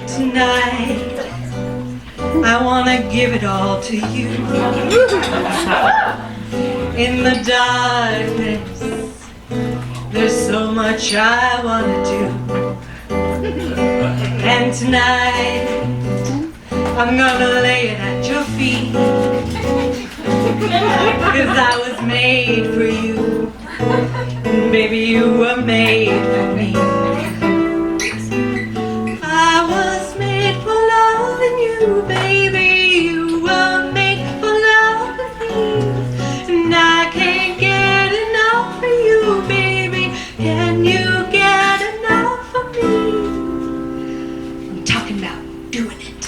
Tonight, I wanna give it all to you. In the darkness, there's so much I wanna do. And tonight, I'm gonna lay it at your feet. 'Cause I was made for you. And baby, you were made for me. I was made for loving you, baby. You were made for loving me. And I can't get enough of you, baby. Can you get enough of me? I'm talking about doing it.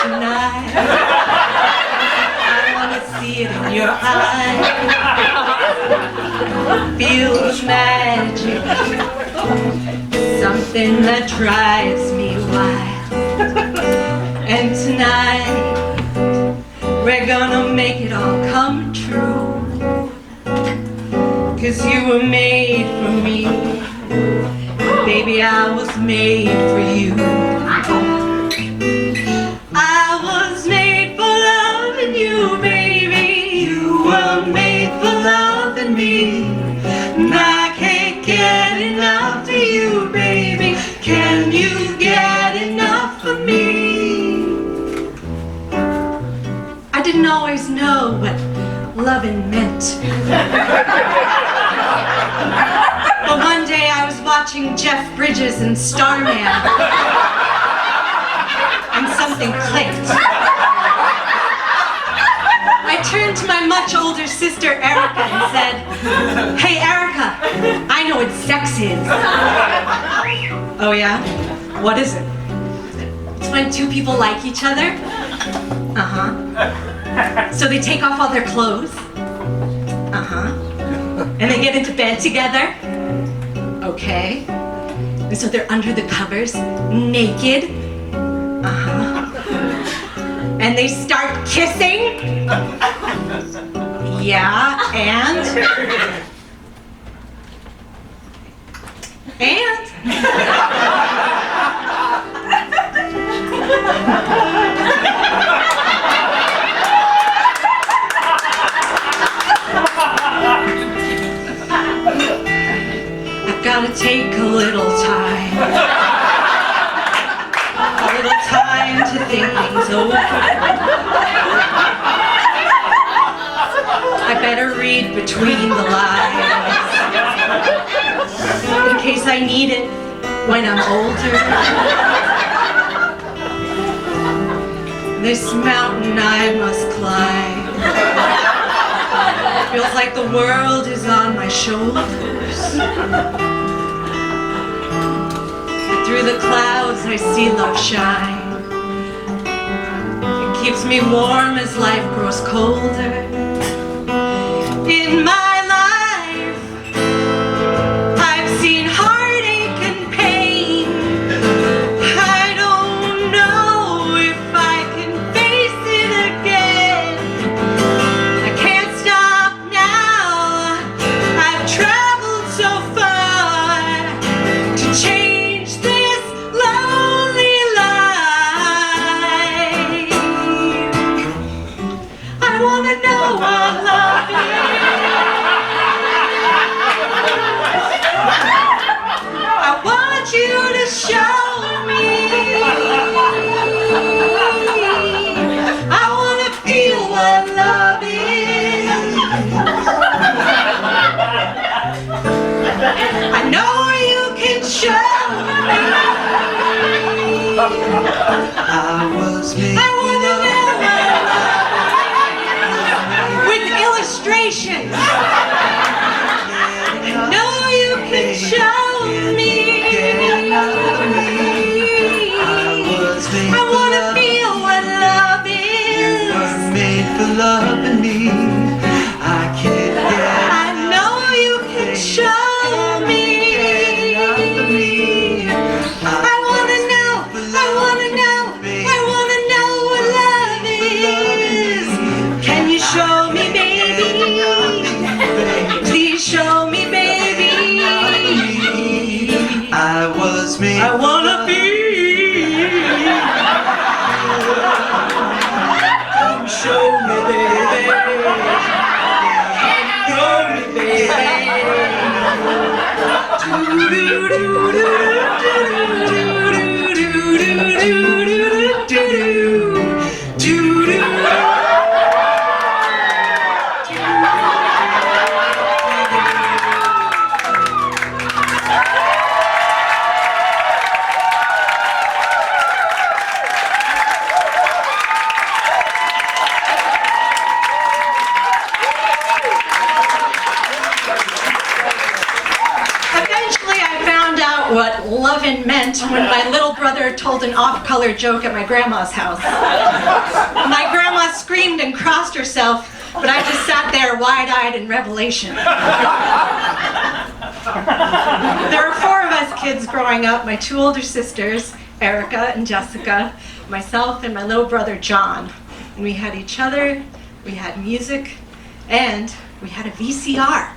Tonight, I wanna see it in your eyes. Feel the magic, something that drives me wild. And tonight, we're gonna make it all come true. 'Cause you were made for me. Baby, I was made for you. I was made for loving you, baby. You were made for loving me. And I can't get enough of you, baby. Can you get enough of me? I didn't always know what loving meant. But one day I was watching Jeff Bridges and Starman, and something clicked. I turned to my much older sister Erica and said, "Hey Erica, I know what sex is." "Oh yeah? What is it?" "It's when two people like each other." "Uh-huh. So they take off all their clothes." "Uh-huh. And they get into bed together." "Okay. And so they're under the covers, naked." "Uh-huh. And they start kissing." "Yeah, and?" "And?" I've gotta take a little time. A little time to think things over. I better read between the lines in case I need it when I'm older. This mountain I must climb. Feels like the world is on my shoulders. Through the clouds I see love shine. It keeps me warm as life grows colder. In my life, I've seen heartache and pain. I don't know if I can face it again. I can't stop now. I've traveled so far to change this lonely life. I wanna know what love is. I want you to show me. I wanna feel what love is. I know you can show me. I was made I wanna know what love is. With illustrations. I know you can show me. I wanna feel what love is. You were made for loving me. I can't get I know you can show me. I wanna know, I wanna know, I wanna know Eventually, I found out what lovin' meant when my little brother told an off-color joke at my grandma's house. My grandma screamed and crossed herself, but I just sat there wide-eyed in revelation. There were 4 of us kids growing up, my 2 older sisters, Erica and Jessica, myself and my little brother John. And we had each other, we had music, and we had a VCR.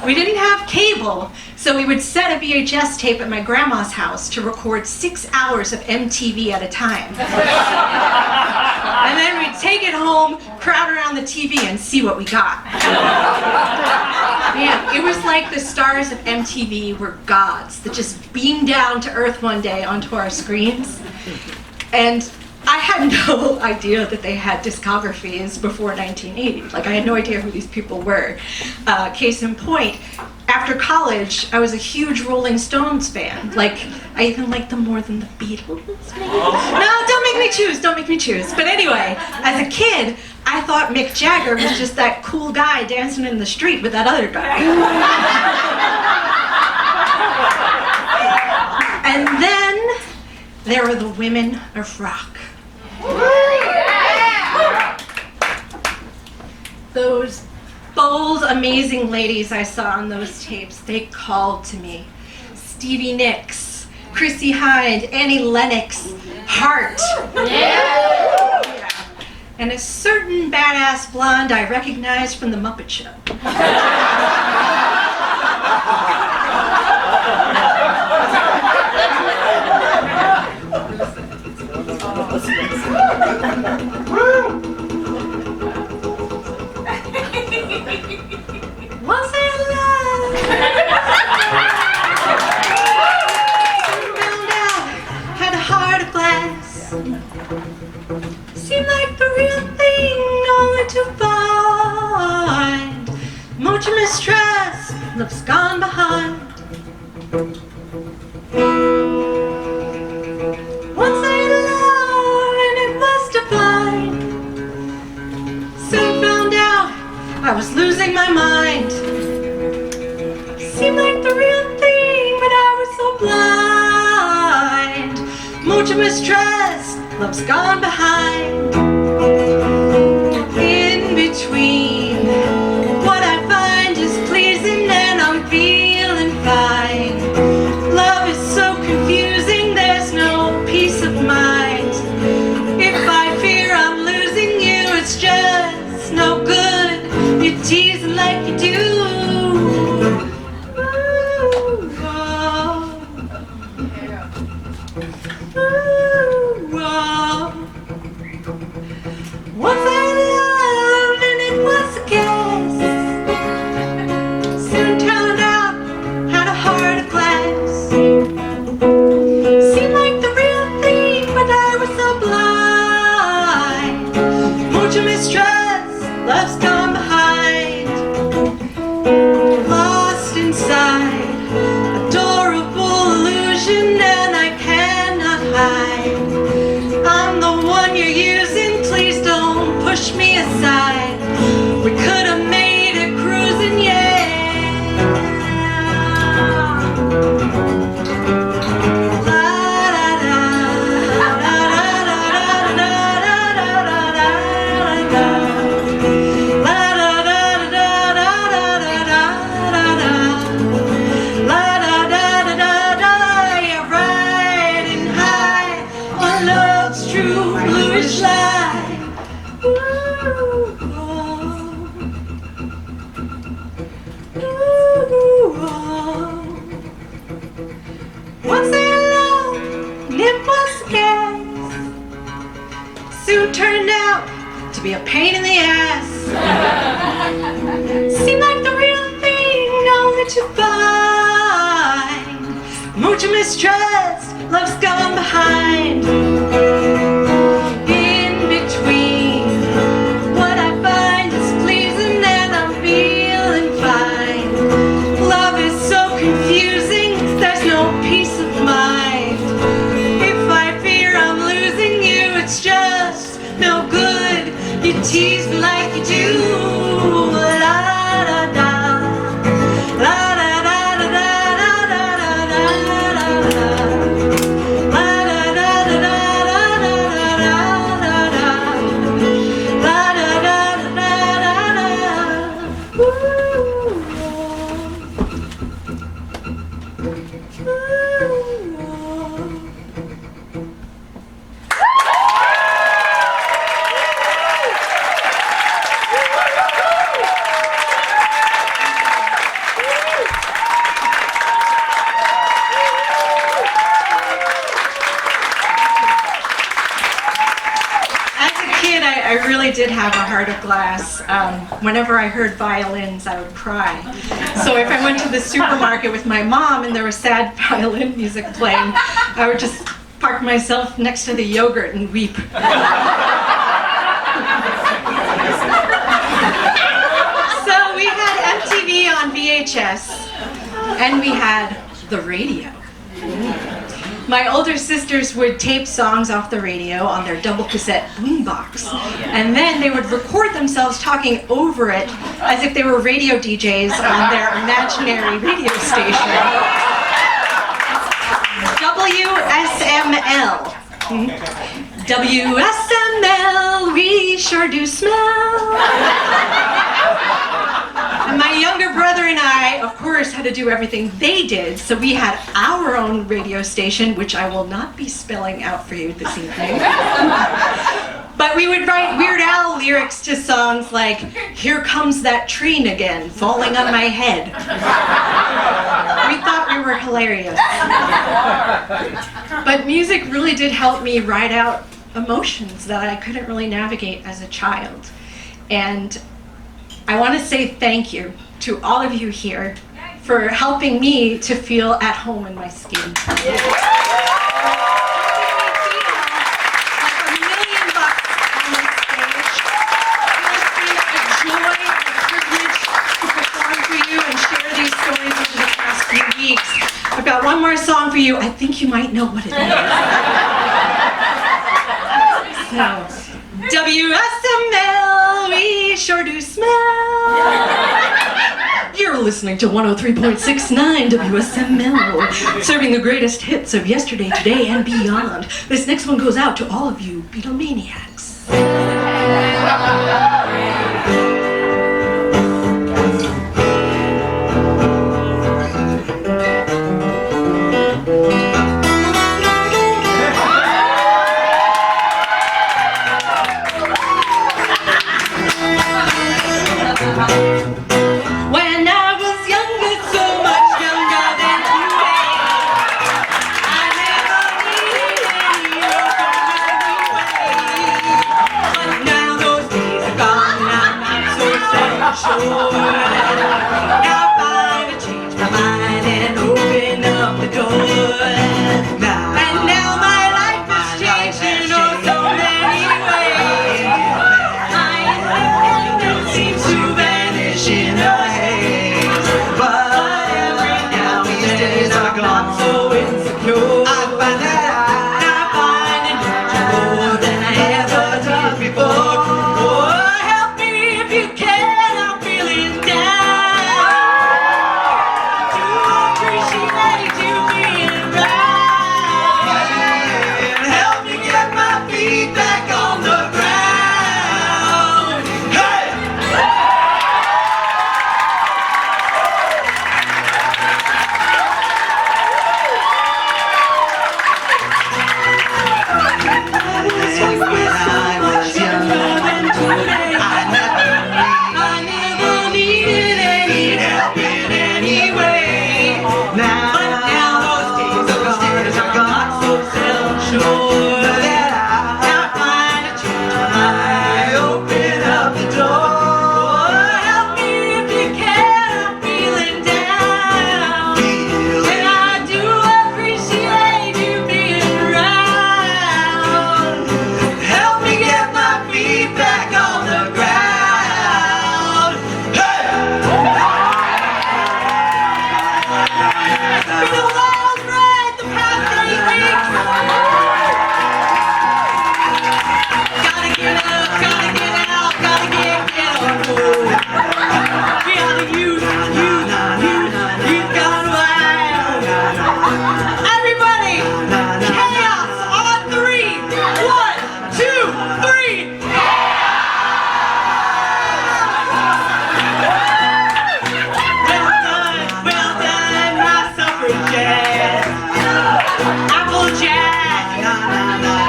We didn't have cable, so we would set a VHS tape at my grandma's house to record 6 hours of MTV at a time. And then we'd take it home, crowd around the TV, and see what we got. Man, it was like the stars of MTV were gods that just beamed down to Earth one day onto our screens. And I had no idea that they had discographies before 1980. Like, I had no idea who these people were. Case in point, after college, I was a huge Rolling Stones fan. Like, I even liked them more than the Beatles, maybe? No, don't make me choose, don't make me choose. But anyway, as a kid, I thought Mick Jagger was just that cool guy dancing in the street with that other guy. And then there were the women of rock. Those bold, amazing ladies I saw on those tapes, they called to me. Stevie Nicks, Chrissie Hynde, Annie Lennox, Heart. Yeah. And a certain badass blonde I recognized from The Muppet Show. Was it love? Found out, had a heart of glass. Seemed like the real thing, only to find much mistrust, love's gone behind. Once I loved and it was divine. Soon found out I was losing my mind. Seemed like the real thing, but I was so blind. Much mistrust, love's gone behind. In between, what I find is pleasing and I'm feeling fine. Love is so confusing, there's no peace of mind. If I fear I'm losing you, it's just no good. You're teasing like you do. Ooh, oh. Ooh, oh. Once I loved and it was a guess. Soon turned out, had a heart of glass. Seemed like the real thing, but I was so blind. Much mistrust, love's gone behind. Lost inside, adorable illusion, and I cannot hide. I'm the one you're using, please don't push me aside. We could have made it cruising, yeah. Once I loved, and it was a guess. Soon turned out to be a pain in the ass. Seem like the real thing, all that you find. Mucha mistrust, love's gone behind. In between, what I find is pleasing and I'm feeling fine. Love is so confusing, there's no peace of mind. If I fear I'm losing you, it's just no good. You tease me like you do. La da da. La da da da da da da da da da. La da da da da da da da da da. La da da da da da. Ooh. I really did have a heart of glass. Whenever I heard violins, I would cry. So if I went to the supermarket with my mom and there was sad violin music playing, I would just park myself next to the yogurt and weep. So we had MTV on VHS, and we had the radio. My older sisters would tape songs off the radio on their double cassette boombox, and then they would record themselves talking over it as if they were radio DJs on their imaginary radio station. WSML. WSML, we sure do smell. And my younger brother and I, of course, had to do everything they did, so we had our own radio station, which I will not be spelling out for you this evening. But we would write Weird Al lyrics to songs like, "Here comes that train again, falling on my head." We thought we were hilarious. But music really did help me ride out emotions that I couldn't really navigate as a child. And I want to say thank you to all of you here for helping me to feel at home in my skin. I've got one more song for you. I think you might know what it is. So, WSML, we sure do smell. You're listening to 103.69 WSML, serving the greatest hits of yesterday, today, and beyond. This next one goes out to all of you Beatlemaniacs. When I was younger, so much younger than today, I never needed any other way. But now those days are gone, I'm not so self-assured. Now I find I change my mind and open up the door. And now my life has changed in oh so many ways. My independence seems to vanish in a haze. But every now and then I'm not so insecure. I find that I find it more than I ever did before. Oh, help me if you can, I'm feeling down. To appreciate you being right. Help me get my feet back on the ground. Hey! When I was young, I never needed any help in any way. But now those days are gone, not so self-sure that I find a change when I open up the door.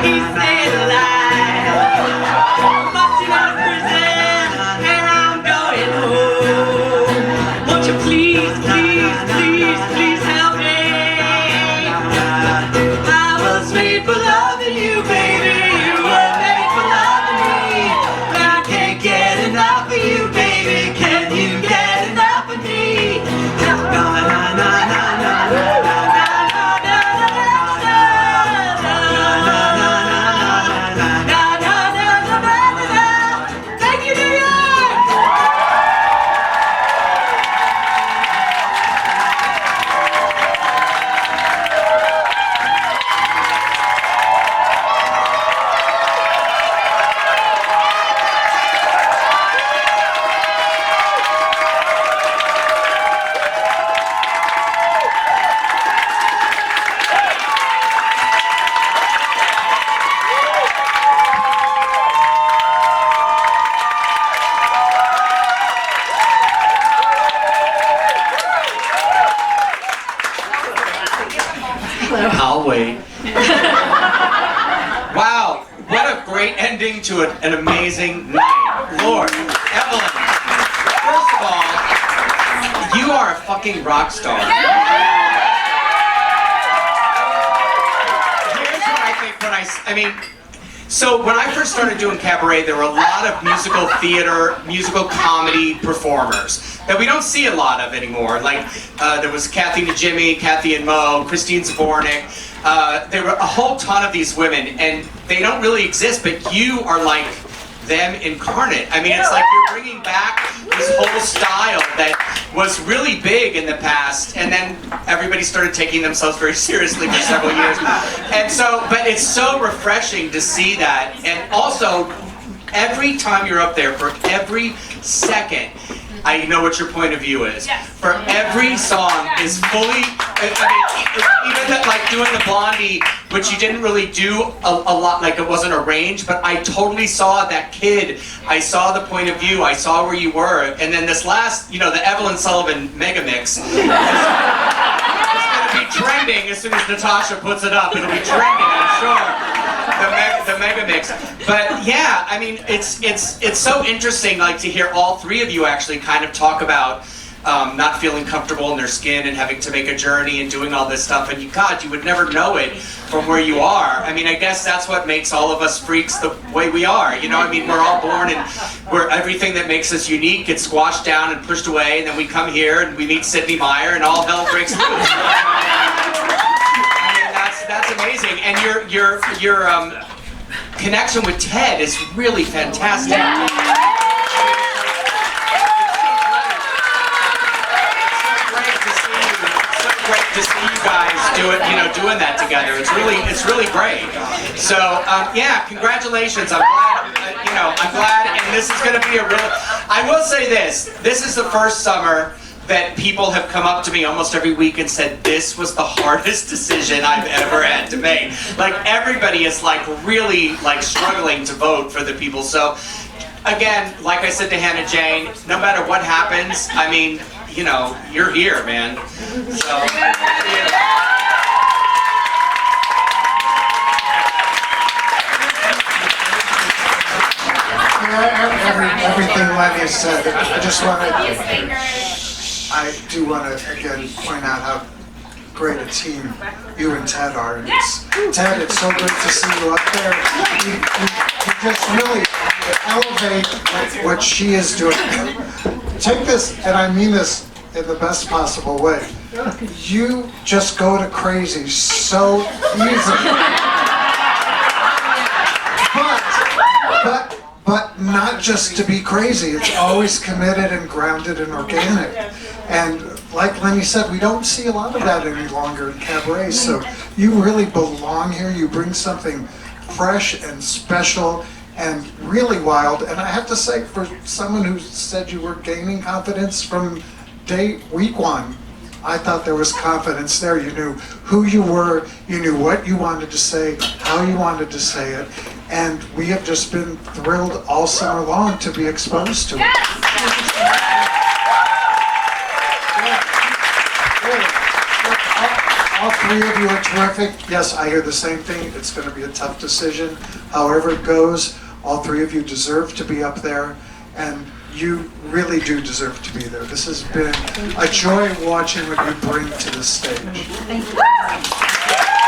He's staying alive. Busted out of prison, and I'm going home. Won't you please, please, please, please help me? I was made for loving you, baby. You were made for loving me. But I can't get enough of you, baby. Can you get enough of me? Na na na na na na na na na na na na. Thank you, New York. I'll wait. Wow, what a great ending to an amazing night. Lord, Evelyn, first of all, you are a fucking rock star. Here's what I think I mean, so when I first started doing cabaret, there were a lot of musical theater, musical comedy performers that we don't see a lot of anymore. Like, there was Kathy and Jimmy, Kathy and Mo, Christine Zvornik. There were a whole ton of these women, and they don't really exist, but you are like them incarnate. I mean, it's like you're bringing back this whole style that was really big in the past, and then everybody started taking themselves very seriously for several years. And so, but it's so refreshing to see that. And also, every time you're up there, for every second, I know what your point of view is. For every song is fully, I mean, even that, like doing the Blondie, which you didn't really do a lot, like it wasn't arranged, but I totally saw that kid. I saw the point of view. I saw where you were. And then this last, you know, the Evelyn Sullivan mega mix is going to be trending as soon as Natasha puts it up. It'll be trending, I'm sure. The mega mix. But yeah, I mean, it's so interesting, like, to hear all three of you actually kind of talk about not feeling comfortable in their skin and having to make a journey and doing all this stuff. And God, you would never know it from where you are. I mean, I guess that's what makes all of us freaks the way we are. You know, I mean, we're all born and we're everything that makes us unique gets squashed down and pushed away, and then we come here and we meet Sidney Meyer and all hell breaks loose. That's amazing, and your connection with Ted is really fantastic. Yeah. It's so great to see you guys doing that together. It's really great. So yeah, congratulations. I'm glad, and this is going to be a real. I will say this. This is the first summer that people have come up to me almost every week and said, this was the hardest decision I've ever had to make. Like, everybody is like really like struggling to vote for the people. So again, like I said to Hannah Jane, no matter what happens, I mean, you know, you're here, man. So everything Lenny said, I do want to again point out how great a team you and Ted are. And Ted, it's so great to see you up there. You just really elevate what she is doing. Take this, and I mean this in the best possible way. You just go to crazy so easily. But not just to be crazy. It's always committed and grounded and organic. And like Lenny said, we don't see a lot of that any longer in cabaret. So you really belong here. You bring something fresh and special and really wild. And I have to say, for someone who said you were gaining confidence from week one, I thought there was confidence there. You knew who you were, you knew what you wanted to say, how you wanted to say it, and we have just been thrilled all summer long to be exposed to it. All three of you are terrific. Yes, I hear the same thing. It's going to be a tough decision. However it goes, all three of you deserve to be up there, and you really do deserve to be there. This has been a joy watching what you bring to the stage. Thank you.